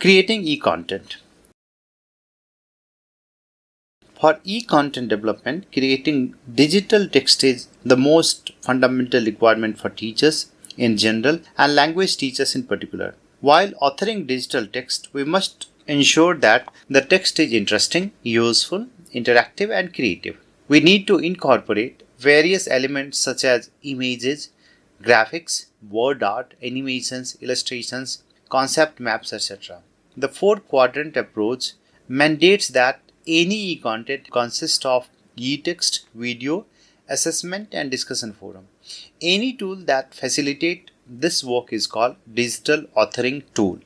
Creating e-content. For e-content development, creating digital text is the most fundamental requirement for teachers in general and language teachers in particular. While authoring digital text, we must ensure that the text is interesting, useful, interactive, and creative. We need to incorporate various elements such as images, graphics, word art, animations, illustrations, concept maps, etc. The four quadrant approach mandates that any e-content consists of e-text, video, assessment, and discussion forum. Any tool that facilitates this work is called digital authoring tool.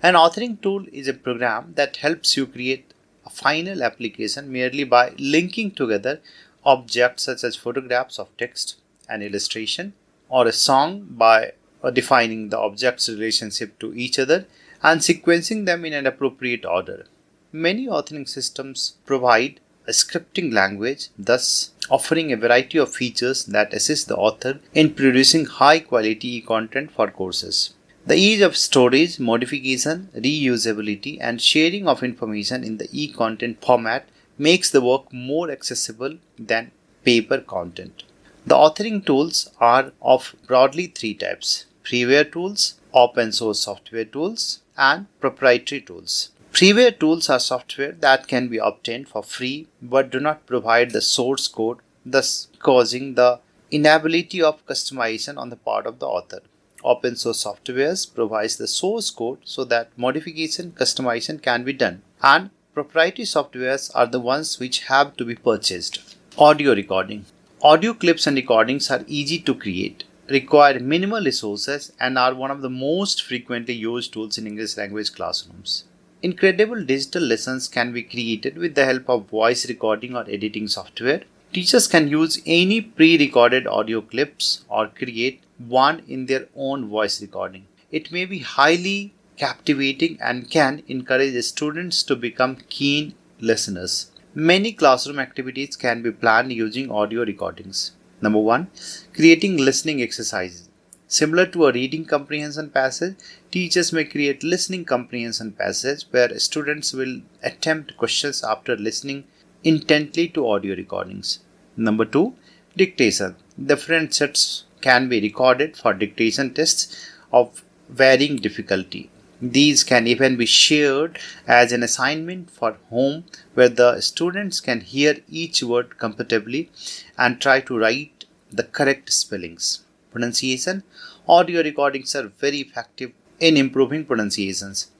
An authoring tool is a program that helps you create a final application merely by linking together objects such as photographs of text, an illustration, or a song by defining the objects' relationship to each other and sequencing them in an appropriate order. Many authoring systems provide a scripting language, thus offering a variety of features that assist the author in producing high quality content for courses. The ease of storage, modification, reusability, and sharing of information in the e-content format makes the work more accessible than paper content. The authoring tools are of broadly three types: freeware tools, open source software tools, and proprietary tools. Freeware tools are software that can be obtained for free but do not provide the source code, thus causing the inability of customization on the part of the author. Open source softwares provides the source code so that modification, customization can be done, and proprietary softwares are the ones which have to be purchased. Audio recording. Audio clips and recordings are easy to create, require minimal resources, and are one of the most frequently used tools in English language classrooms. Incredible digital lessons can be created with the help of voice recording or editing software. Teachers can use any pre-recorded audio clips or create one in their own voice recording. It may be highly captivating and can encourage students to become keen listeners. Many classroom activities can be planned using audio recordings. Number 1. Creating listening exercises. Similar to a reading comprehension passage, teachers may create listening comprehension passage where students will attempt questions after listening intently to audio recordings. Number 2. Dictation. Different sets can be recorded for dictation tests of varying difficulty. These can even be shared as an assignment for home where the students can hear each word comfortably and try to write the correct spellings. Pronunciation. Audio recordings are very effective in improving pronunciations.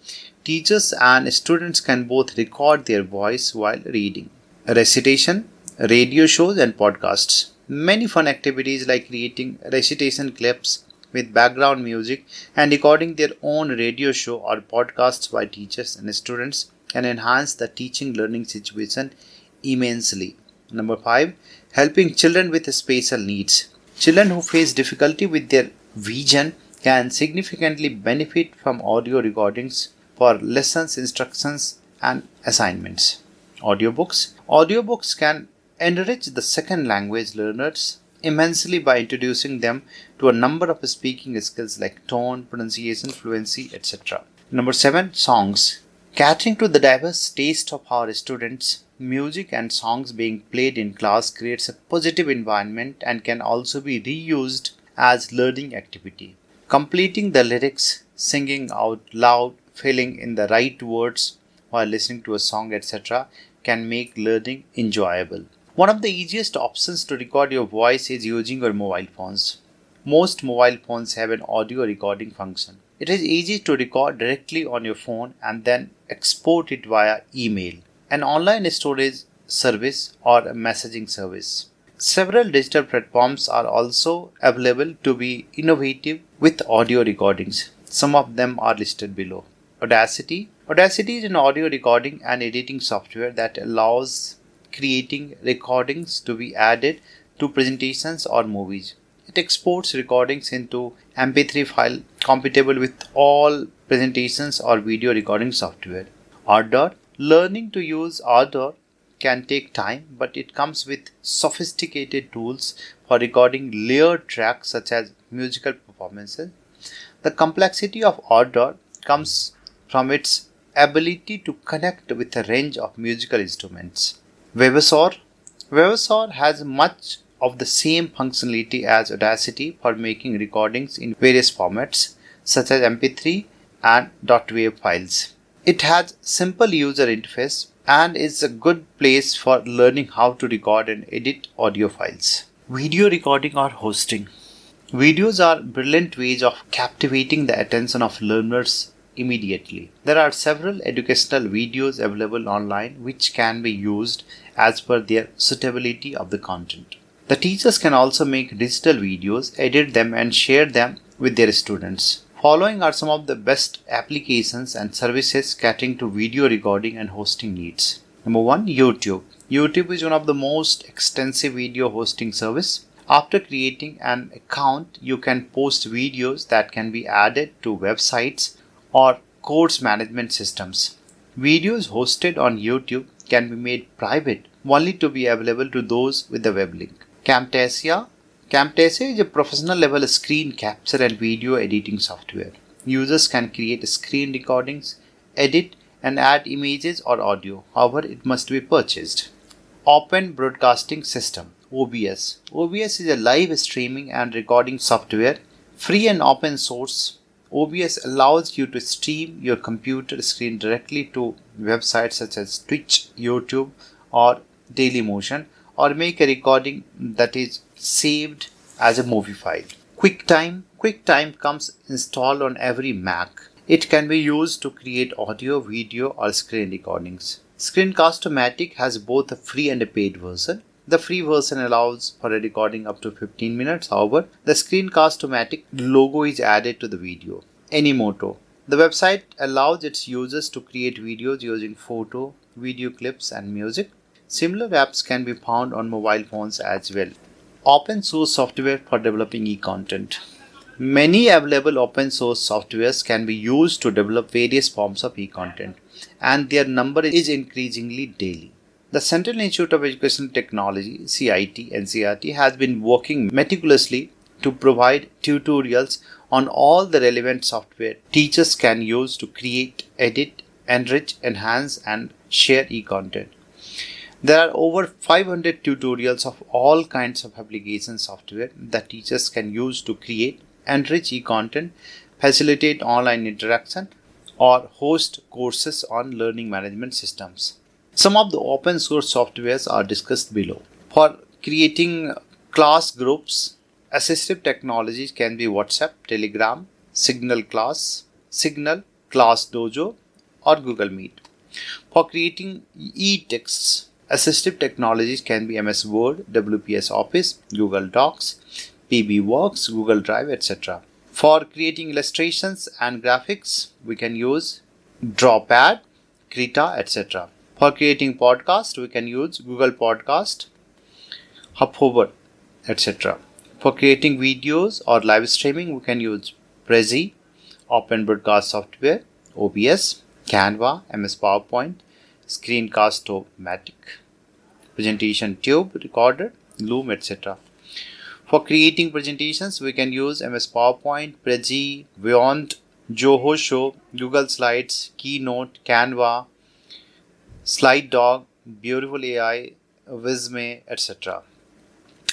Teachers and students can both record their voice while reading. Recitation, radio shows, and podcasts. Many fun activities like creating recitation clips with background music and recording their own radio show or podcasts by teachers and students can enhance the teaching learning situation immensely. Number 5. Helping children with special needs. Children who face difficulty with their vision can significantly benefit from audio recordings for lessons, instructions, and assignments. Audiobooks. Audiobooks can enrich the second language learners immensely by introducing them to a number of speaking skills like tone, pronunciation, fluency, etc. Number 7. Songs. Catering to the diverse taste of our students, music and songs being played in class creates a positive environment and can also be reused as learning activity. Completing the lyrics, singing out loud, filling in the right words while listening to a song, etc. can make learning enjoyable. One of the easiest options to record your voice is using your mobile phones. Most mobile phones have an audio recording function. It is easy to record directly on your phone and then export it via email, an online storage service, or a messaging service. Several digital platforms are also available to be innovative with audio recordings. Some of them are listed below. Audacity. Audacity is an audio recording and editing software that allows creating recordings to be added to presentations or movies. It exports recordings into MP3 file compatible with all presentations or video recording software. Ardor. Learning to use Ardor can take time, but it comes with sophisticated tools for recording layered tracks such as musical performances. The complexity of Ardor comes from its ability to connect with a range of musical instruments. Vivasor has much of the same functionality as Audacity for making recordings in various formats such as MP3 and .wav files. It has simple user interface and is a good place for learning how to record and edit audio files. Video recording or hosting. Videos are brilliant ways of captivating the attention of learners immediately. There are several educational videos available online which can be used as per their suitability of the content. The teachers can also make digital videos, edit them and share them with their students. Following are some of the best applications and services catering to video recording and hosting needs. Number 1. YouTube. YouTube is one of the most extensive video hosting service. After creating an account, you can post videos that can be added to websites or course management systems. Videos hosted on YouTube can be made private only to be available to those with the web link. Camtasia. Camtasia is a professional level screen capture and video editing software. Users can create screen recordings, edit and add images or audio. However, it must be purchased. Open Broadcasting System (OBS). OBS is a live streaming and recording software, free and open source. OBS allows you to stream your computer screen directly to websites such as Twitch, YouTube or Dailymotion, or make a recording that is saved as a movie file. QuickTime. QuickTime comes installed on every Mac. It can be used to create audio, video or screen recordings. Screencast-O-Matic has both a free and a paid version. The free version allows for a recording up to 15 minutes. However, the Screencast-O-Matic logo is added to the video. Animoto. The website allows its users to create videos using photo, video clips and music. Similar apps can be found on mobile phones as well. Open source software for developing e-content. Many available open source softwares can be used to develop various forms of e-content, and their number is increasingly daily. The Central Institute of Educational Technology (CIT) NCERT has been working meticulously to provide tutorials on all the relevant software teachers can use to create, edit, enrich, enhance and share e-content. There are over 500 tutorials of all kinds of application software that teachers can use to create, enrich e-content, facilitate online interaction, or host courses on learning management systems. Some of the open source softwares are discussed below. For creating class groups, assistive technologies can be WhatsApp, Telegram, Signal, Class Dojo, or Google Meet. For creating e-texts, assistive technologies can be MS Word, WPS Office, Google Docs, PBWorks, Google Drive, etc. For creating illustrations and graphics, we can use Drawpad, Krita, etc. For creating podcasts, we can use Google Podcast, Hubhopper, etc. For creating videos or live streaming, we can use Prezi, Open Broadcast Software, OBS, Canva, MS PowerPoint, Screencast-O-Matic, Presentation Tube, Recorder, Loom, etc. For creating presentations, we can use MS PowerPoint, Prezi, Vyont, Zoho Show, Google Slides, Keynote, Canva, SlideDog, Beautiful AI, Visme, etc.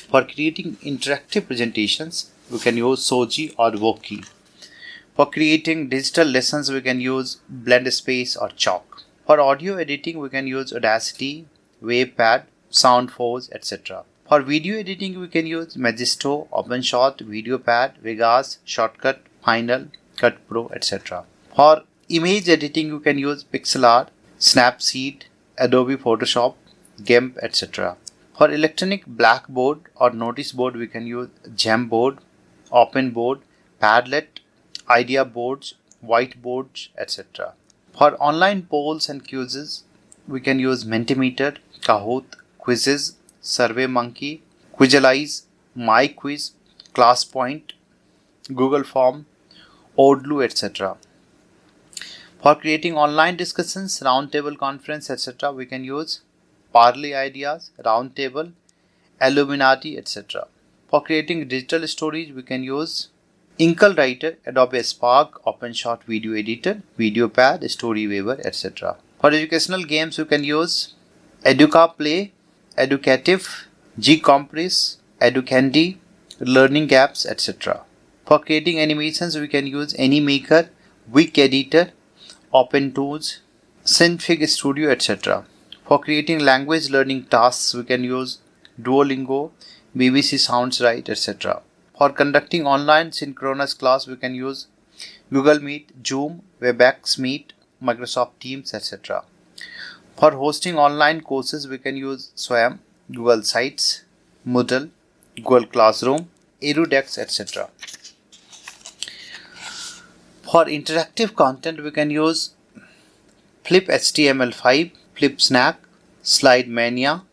For creating interactive presentations, we can use Soji or Voki. For creating digital lessons, we can use BlendSpace or Chalk. For audio editing, we can use Audacity, WavePad, SoundForge, etc. For video editing, we can use Magisto, OpenShot, VideoPad, Vegas, Shortcut, Final, Cut Pro, etc. For image editing, we can use Pixlr, Snapseed, Adobe Photoshop, GIMP, etc. For electronic blackboard or notice board, we can use Jamboard, OpenBoard, Padlet, Idea boards, whiteboards, etc. For online polls and quizzes, we can use Mentimeter, Kahoot, Quizzes, SurveyMonkey, Quizalize, MyQuiz, ClassPoint, Google Form, Odoo, etc. For creating online discussions, roundtable conference, etc., we can use Parley Ideas, Roundtable, Illuminati, etc. For creating digital stories, we can use Inkle Writer, Adobe Spark, OpenShot Video Editor, VideoPad, Storyweaver, etc. For educational games, you can use Educa Play, Educative, Gcompress, Educandy, Learning Apps, etc. For creating animations, we can use Animaker, Wik Editor, OpenTools, Synfig Studio, etc. For creating language learning tasks, we can use Duolingo, BBC Sounds Right, etc. For conducting online synchronous class, we can use Google Meet, Zoom, WebEx Meet, Microsoft Teams, etc. For hosting online courses, we can use Swayam, Google Sites, Moodle, Google Classroom, Erudex, etc. For interactive content, we can use Flip HTML5, Flip Snack, Slide Mania,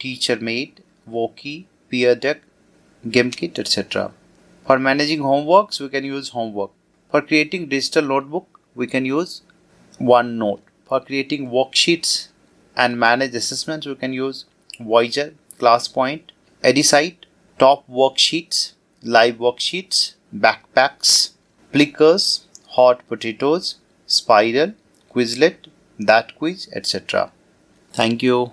TeacherMate, Woki, PeerDeck, GameKit, etc. For managing homeworks, we can use Homework. For creating digital notebook, we can use OneNote. For creating worksheets and manage assessments, we can use Voyager, ClassPoint, Edisite, Top Worksheets, Live Worksheets, Backpacks, Plickers, Hot Potatoes, Spiral, Quizlet, That Quiz, etc. Thank you.